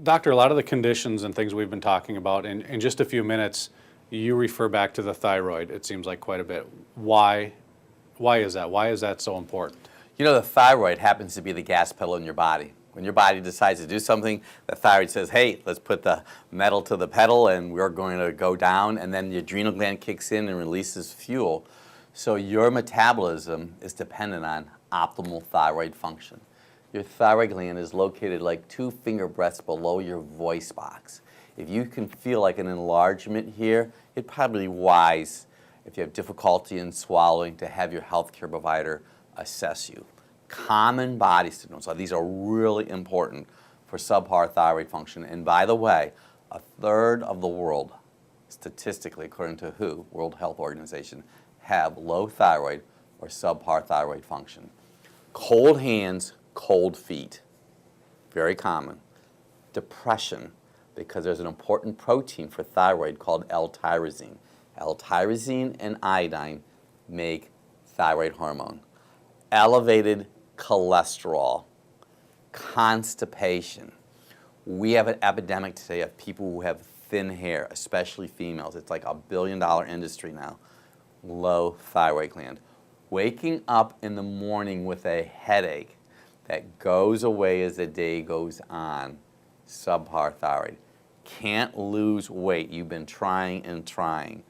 Doctor, a lot of the conditions and things we've been talking about, in just a few minutes, you refer back to the thyroid, it seems like quite a bit. Why is that? Why is that so important? You know, the thyroid happens to be the gas pedal in your body. When your body decides to do something, the thyroid says, hey, let's put the metal to the pedal and we're going to go down, and then the adrenal gland kicks in and releases fuel. So your metabolism is dependent on optimal thyroid function. Your thyroid gland is located like 2 finger breadths below your voice box. If you can feel like an enlargement here, it'd probably be wise, if you have difficulty in swallowing, to have your healthcare provider assess you. Common body signals, so these are really important for subpar thyroid function. And by the way, 1/3 of the world, statistically, according to WHO, World Health Organization, have low thyroid or subpar thyroid function. Cold hands, cold feet, very common. Depression, because there's an important protein for thyroid called L-tyrosine. L-tyrosine and iodine make thyroid hormone. Elevated cholesterol, constipation. We have an epidemic today of people who have thin hair, especially females. It's like $1 billion industry now. Low thyroid gland. Waking up in the morning with a headache that goes away as the day goes on. Subpar thyroid. Can't lose weight. You've been trying and trying.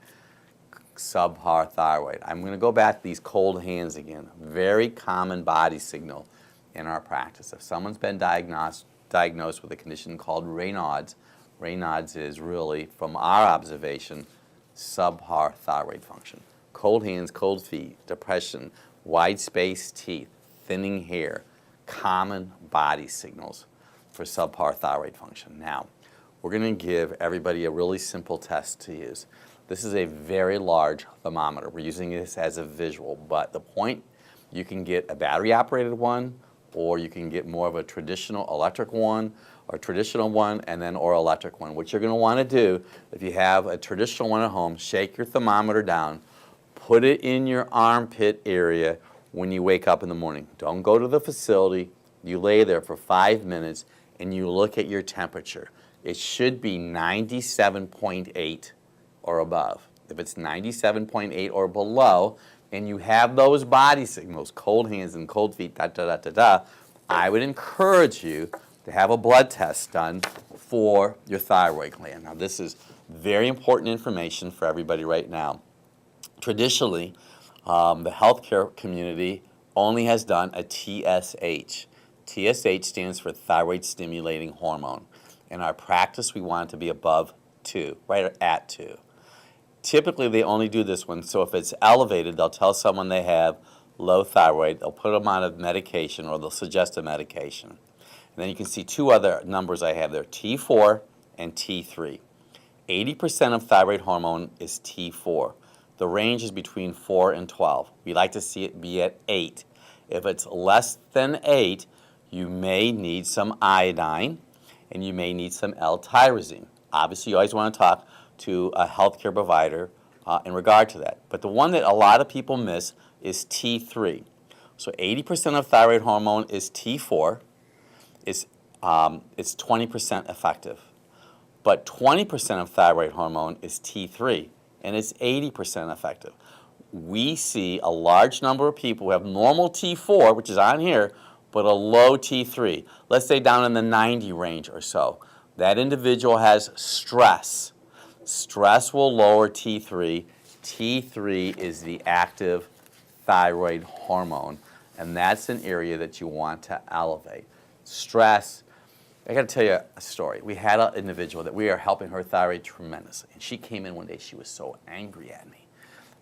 Subpar thyroid. I'm going to go back to these cold hands again. Very common body signal in our practice. If someone's been diagnosed with a condition called Raynaud's, Raynaud's is really, from our observation, subpar thyroid function. Cold hands, cold feet, depression, wide-spaced teeth, thinning hair, common body signals for subpar thyroid function. Now, we're going to give everybody a really simple test to use. This is a very large thermometer. We're using this as a visual, but the point, you can get a battery-operated one, or you can get more of a traditional electric one, or traditional one, and then or electric one. What you're going to want to do, if you have a traditional one at home, shake your thermometer down, put it in your armpit area when you wake up in the morning. Don't go to the facility. You lay there for 5 minutes, and you look at your temperature. It should be 97.8 or above. If it's 97.8 or below, and you have those body signals, cold hands and cold feet, I would encourage you to have a blood test done for your thyroid gland. Now, this is very important information for everybody right now. Traditionally, the healthcare community only has done a TSH. TSH stands for thyroid stimulating hormone. In our practice, we want it to be above 2, right at 2. Typically, they only do this one, so if it's elevated, they'll tell someone they have low thyroid, they'll put them on a medication, or they'll suggest a medication. And then you can see 2 other numbers I have there, T4 and T3. 80% of thyroid hormone is T4. The range is between 4 and 12. We like to see it be at 8. If it's less than 8, you may need some iodine, and you may need some L-tyrosine. Obviously, you always want to talk to a healthcare provider in regard to that. But the one that a lot of people miss is T3. So 80% of thyroid hormone is T4. It's 20% effective. But 20% of thyroid hormone is T3, and it's 80% effective. We see a large number of people who have normal T4, which is on here, but a low T3. Let's say down in the 90 range or so. That individual has stress. Stress will lower T3. T3 is the active thyroid hormone, and that's an area that you want to elevate. Stress, I got to tell you a story. We had an individual that we are helping her thyroid tremendously, and she came in one day, she was so angry at me.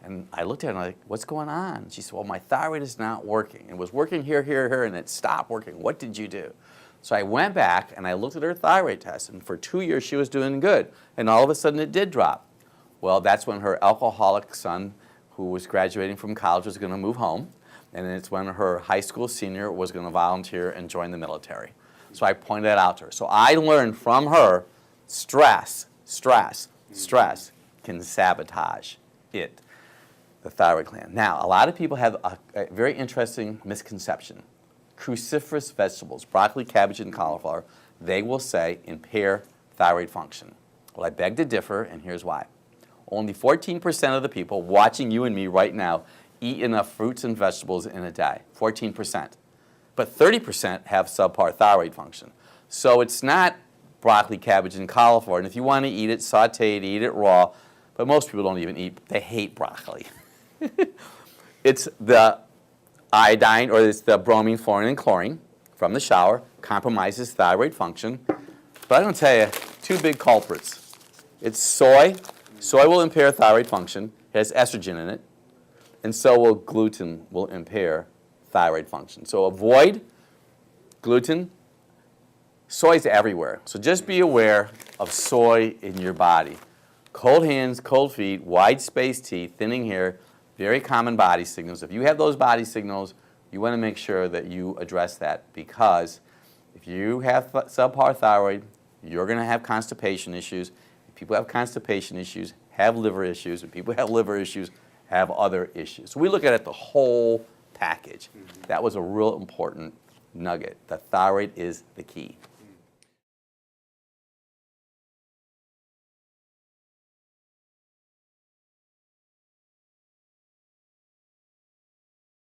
And I looked at her and I'm like, what's going on? She said, well, my thyroid is not working. It was working here, here, here, and it stopped working. What did you do? So I went back and I looked at her thyroid test, and for 2 years she was doing good, and all of a sudden it did drop. Well, that's when her alcoholic son, who was graduating from college, was going to move home, and it's when her high school senior was going to volunteer and join the military. So I pointed that out to her. So I learned from her, stress can sabotage it, the thyroid gland. Now, a lot of people have a very interesting misconception. Cruciferous vegetables, broccoli, cabbage, and cauliflower, they will say impair thyroid function. Well, I beg to differ, and here's why. Only 14% of the people watching you and me right now eat enough fruits and vegetables in a day, 14%. But 30% have subpar thyroid function. So it's not broccoli, cabbage, and cauliflower. And if you want to eat it, saute it, eat it raw. But most people don't even eat, they hate broccoli. It's the iodine, or it's the bromine, fluorine, and chlorine from the shower, compromises thyroid function. But I'm going to tell you, two big culprits. It's soy. Soy will impair thyroid function. It has estrogen in it. And so will gluten will impair thyroid function. So avoid gluten. Soy's everywhere. So just be aware of soy in your body. Cold hands, cold feet, wide spaced teeth, thinning hair, very common body signals. If you have those body signals, you want to make sure that you address that, because if you have subpar thyroid, you're going to have constipation issues. If people have constipation issues, have liver issues. If people have liver issues, have other issues. So we look at it the whole package. That was a real important nugget. The thyroid is the key.